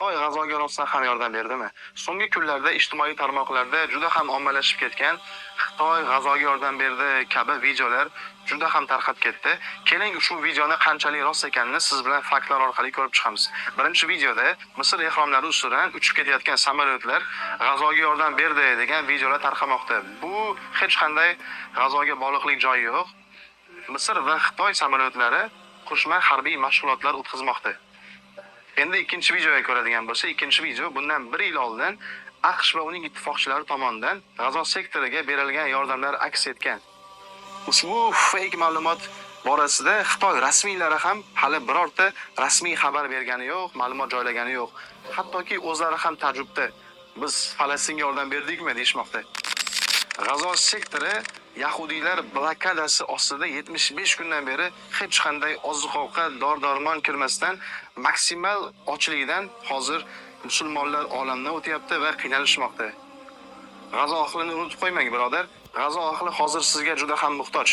Xitoy G'azoga rostdan ham yordam berdimi? So'nggi kunlarda ijtimoiy tarmoqlarda juda ham ommalashib ketgan Xitoy G'azoga yordam berdi kabi videolar juda ham tarqab ketdi. Keling ushbu videoni qanchalik rost ekanini siz bilan faktlar orqali ko'rib chiqamiz. Birinchi videoda Misr ehromlari ustidan uchib ketayotgan samolyotlar G'azoga yordam berdi degan videolar tarqamoqda. Bu hech qanday G'azoga bog'liqlik joyi yo'q. Misr va Xitoy samolyotlari qo'shma harbiy mashg'ulotlar o'tkazmoqda. Endi ikkinchi videoga ko'radigan bo'lsa, ikkinchi video bundan 1 yil oldin AQSh va uning ittifoqchilari tomonidan G'azo sektoriga berilgan yordamlar aks etgan. Ushbu fake ma'lumot borasida Xitoy rasmiylari ham hali birorta rasmiy xabar bergani yo'q, ma'lumot joylagani yo'q. Hattoki o'zlari ham ta'jubda. Biz Falastinga yordam berdikmi deyshmoqda. G'azo sektori Yahudiylar blokadasi ostida 75 kundan beri hech qanday oziq-ovqat, dori-darmon kirmasdan maksimal ochlikdan hozir musulmonlar olamdan o'tyapti va qiynalishmoqda. G'azo ahlini unutib qo'ymang, birodar. G'azo ahli hozir sizga juda ham muhtoj.